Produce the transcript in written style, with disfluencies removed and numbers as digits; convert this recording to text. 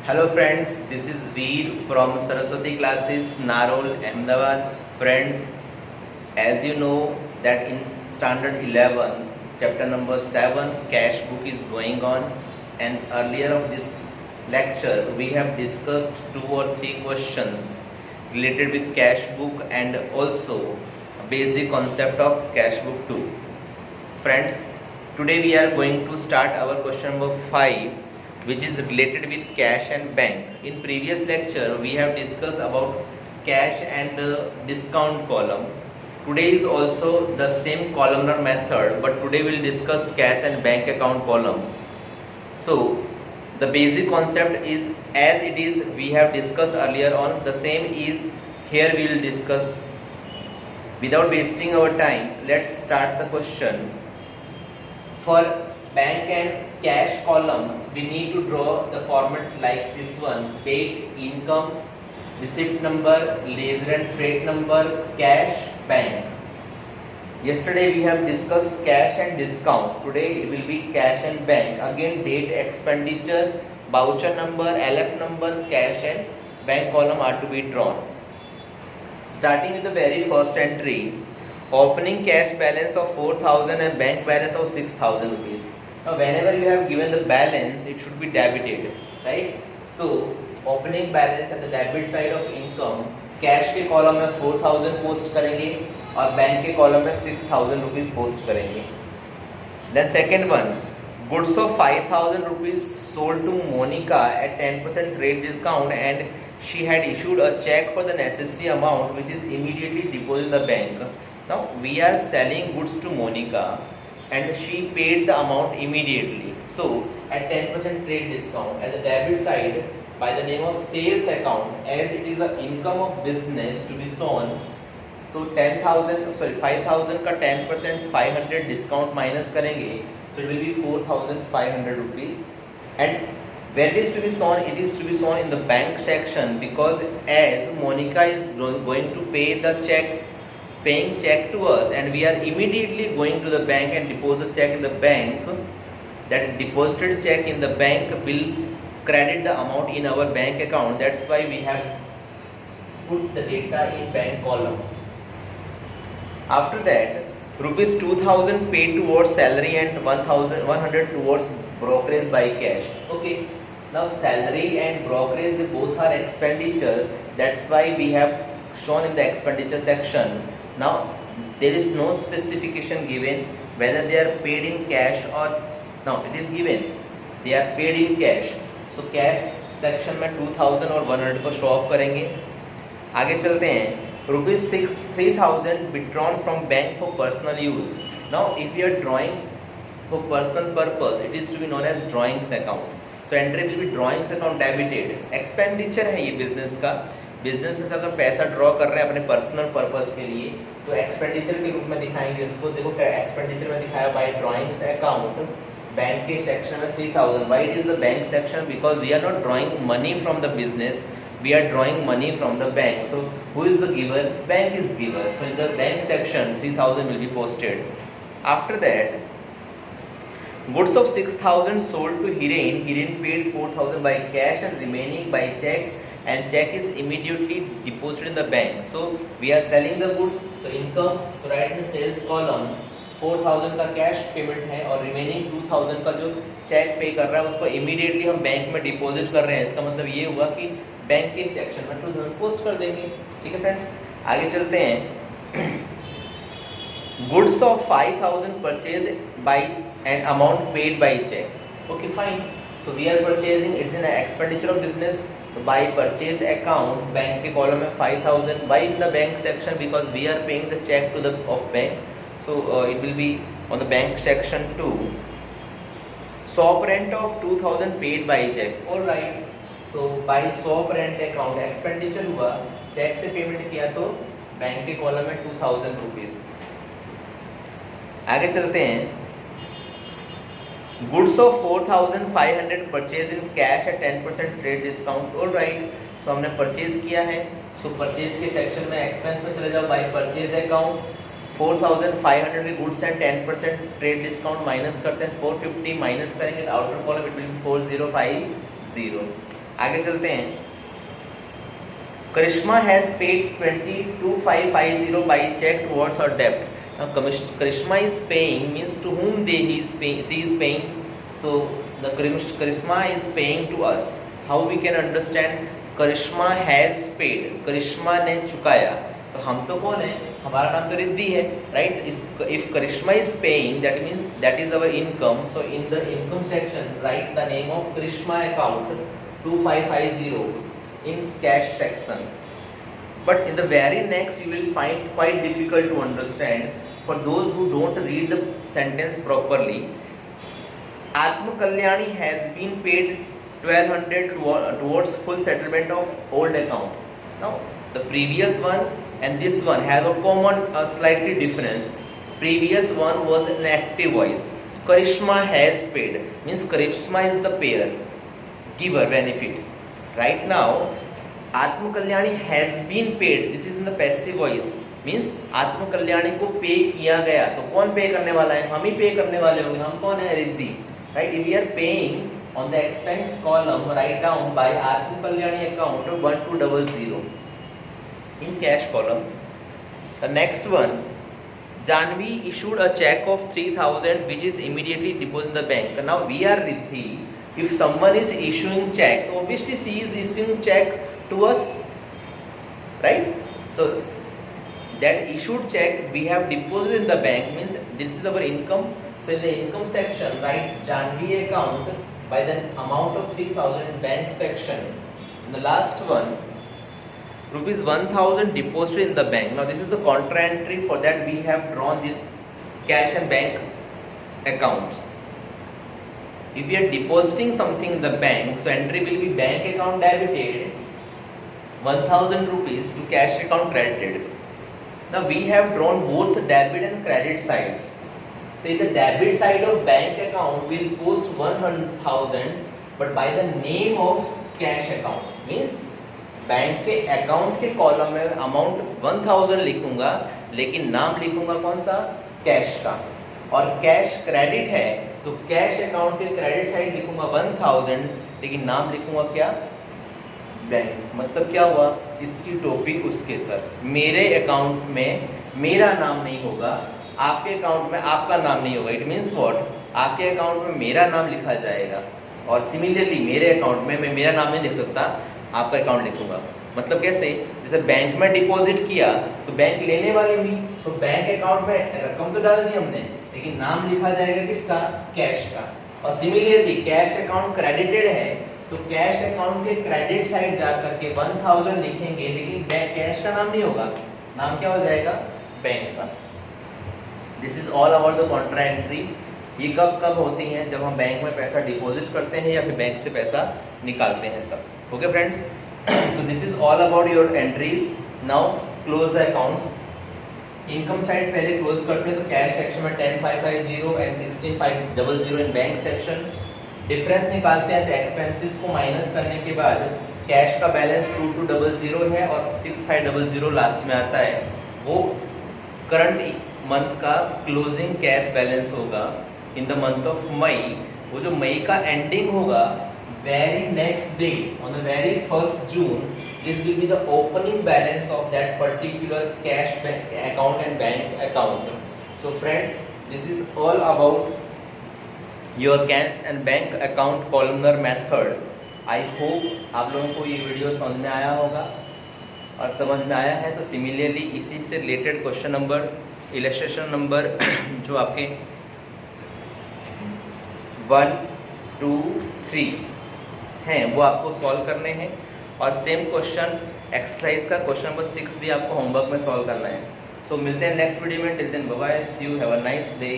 Hello friends, this is Veer from Saraswati Classes, Narol, Ahmedabad. Friends, as you know that in standard 11, chapter number 7, cash book is going on, and earlier of this lecture we have discussed 2 or 3 questions related with cash book and also a basic concept of cash book too. Friends, today we are going to start our question number 5, which is related with cash and bank. In previous lecture we have discussed about cash and discount column. Today is also the same columnar method, but today we will discuss cash and bank account column. So the basic concept is as it is we have discussed earlier on, the same is here we will discuss. Without wasting our time, let's start the question. For bank and cash column, we need to draw the format like this one: date, income, receipt number, ledger and freight number, cash, bank. Yesterday we have discussed cash and discount. Today it will be cash and bank. Again, date, expenditure, voucher number, LF number, cash and bank column are to be drawn. Starting with the very first entry, opening cash balance of 4,000 and bank balance of 6,000 rupees. Now whenever you have given the balance, it should be debited, right? So opening balance at the debit side of income, cash के column में 4,000 post करेंगे और bank के column में 6,000 rupees post करेंगे. Then second one, goods of 5,000 rupees sold to Monica at 10% trade discount, and she had issued a check for the necessary amount which is immediately deposited in the bank. Now we are selling goods to Monica and she paid the amount immediately. So at 10% trade discount at the debit side by the name of sales account, as it is an income of business to be shown. So 5,000 का 10% 500 discount minus करेंगे, so it will be 4,500 rupees. And where it is to be shown? It is to be shown in the bank section, because as Monica is going to pay the check, paying check to us, and we are immediately going to the bank and deposit the check in the bank, that deposited check in the bank will credit the amount in our bank account. That's why we have put the data in bank column. After that, rupees 2,000 paid towards salary and 1,100 towards brokerage by cash. Okay, now salary and brokerage, they both are expenditure. That's why we have shown in the expenditure section. Now there is no specification given whether they are paid in cash or no, it is given they are paid in cash. So cash section में 2,000 और 100 को show off करेंगे. आगे चलते हैं. Rupees 3,000 withdrawn from bank for personal use. Now if we are drawing for personal purpose, it is to be known as drawings account. So entry will be drawings account debited. Expenditure है ये business का. Business से अगर पैसा draw कर रहे हैं अपने पर्सनल पर्पस के लिए, तो एक्सपेंडिचर के रूप में दिखाएंगे इसको. देखो एक्सपेंडिचर में दिखाया बाय ड्राइंग्स अकाउंट, बैंक के सेक्शन में 3,000. Why it is the bank section? Because we are not drawing money from the business, we are drawing money from the bank. So who is the giver? Bank is giver. So in the bank section 3,000 will be posted. After that, goods of 6,000 sold to Hiren. Hiren paid 4,000 by cash and remaining by check, and check is immediately deposited in the bank. So we are selling the goods. So income, so write in the sales column 4,000 का cash payment है और remaining 2,000 का जो check पे कर रहा है उसको इमीडिएटली हम बैंक में डिपॉजिट कर रहे हैं. इसका मतलब ये हुआ कि बैंक के सेक्शन में 2,000 पोस्ट कर देंगे. ठीक है फ्रेंड्स, आगे चलते हैं. Goods of 5,000 purchase by and amount paid by cheque. Okay fine. So we are purchasing, its in expenditure of business. By purchase account, bank के कॉलम में 5,000 by in the bank section because we are paying the cheque to the of bank. So it will be on the bank section too. Shop rent of 2,000 paid by check. All right. तो by shop rent account expenditure हुआ, check से payment किया तो bank के column में 2,000 rupees. आगे चलते हैं. Goods of 4,500 purchase in cash at 10% trade discount. All right. So हमने परचेज किया है. So परचेज के सेक्शन में एक्सपेंस में चले जाओ. बाय परचेज अकाउंट 4,500 के goods and 10% trade discount minus करते हैं. 450 माइनस करेंगे तो outer column it will be 4,050. आगे चलते हैं। करिश्मा has paid 22,550 by check towards her debt. Now Karishma is paying means to whom she is paying. So the Karishma is paying to us. How we can understand Karishma has paid? Karishma ने चुकाया, तो हम तो कौन है? हमारा नाम तो रिद्धि है, right? If Karishma is paying, that means that is our income. So in the income section, write the name of Karishma account 2550 in cash section. But in the very next, you will find quite difficult to understand for those who don't read the sentence properly. Atma Kalyani has been paid 1200 towards full settlement of old account. Now the previous one and this one have a common slightly difference. Previous one was an active voice. Karishma has paid means Karishma is the payer, giver, benefit. Right now Atma Kalyani has been paid, this is in the passive voice, means Atma Kalyani को पे किया गया, तो कौन पे करने वाला है? हम ही पे करने वाले होंगे। हम कौन है? Riddhi, right? If we are paying, on the expense column write down by Atma Kalyani account 1200 in cash column. The next one, Janvi issued a check of 3,000 which is immediately deposited in the bank. Now we are Riddhi. If someone is issuing check, obviously she is issuing check to us, right? So that issued check we have deposited in the bank means this is our income. So in the income section write Janvi account by the amount of 3,000 bank section. And the last one, rupees 1,000 deposited in the bank. Now this is the contra entry. For that we have drawn this cash and bank accounts. If we are depositing something in the bank, so entry will be bank account debited, 1,000 rupees to cash account credited. Now we have drawn both debit and credit sides. So the debit side of bank account will post 100,000 but by the name of cash account, means bank के account के column में amount 1000 लिखूंगा लेकिन नाम लिखूंगा कौन सा? Cash का। और कैश क्रेडिट है तो कैश अकाउंट के क्रेडिट साइड लिखूंगा 1000 लेकिन नाम लिखूंगा क्या? बैंक। मतलब क्या हुआ? इसकी टोपी उसके सर। मेरे अकाउंट में मेरा नाम नहीं होगा, आपके अकाउंट में आपका नाम नहीं होगा। It means what? आपके अकाउंट में मेरा नाम लिखा जाएगा और सिमिलरली मेरे अकाउंट में मैं मेरा नाम नहीं लिख सकता, आपका अकाउंट लिखूंगा। मतलब कैसे? जैसे बैंक में डिपॉजिट किया तो बैंक लेने वाली हुई, सो बैंक अकाउंट में रकम तो डाल दी हमने लेकिन नाम लिखा जाएगा किसका? कैश का। और सिमिलरली कैश अकाउंट क्रेडिटेड है तो कैश अकाउंट के क्रेडिट साइड जाकर के 1000 लिखेंगे लेकिन कैश का नाम नहीं होगा, नाम क्या हो जाएगा? बैंक का। This is all about the Contra entry. ये कब कब होती हैं? जब हम बैंक में पैसा डिपॉजिट करते हैं या फिर बैंक से पैसा निकालते हैं तब। ओके फ्रेंड्स, तो this is all about your entries. Now close the accounts. Income side पहले क्लोज करते हैं तो कैश सेक्शन में 10,550 and 16,500 in bank section. Difference निकालते हैं तो एक्सपेंसेस को माइनस करने के बाद कैश का बैलेंस 2200 है और 6500 लास्ट में आता है। वो करंट मंथ का क्लोजिंग कैश बैलेंस होगा in the month of May. वो जो मई का एंडिंग होगा, very next day on the very 1st June, this will be the opening balance of that particular cash bank account and bank account. So friends, this is all about your cash and bank account columnar method. I hope आप लोगों को ये video समझ में आया होगा और समझ में आया है तो सिमिलरली इसी से related question number, illustration number जो आपके 1, 2, 3 हैं वो आपको सॉल्व करने हैं और सेम क्वेश्चन एक्सरसाइज का क्वेश्चन नंबर 6 भी आपको होमवर्क में सॉल्व करना है। सो मिलते हैं नेक्स्ट वीडियो में। Till then bye bye, see you, have a nice day.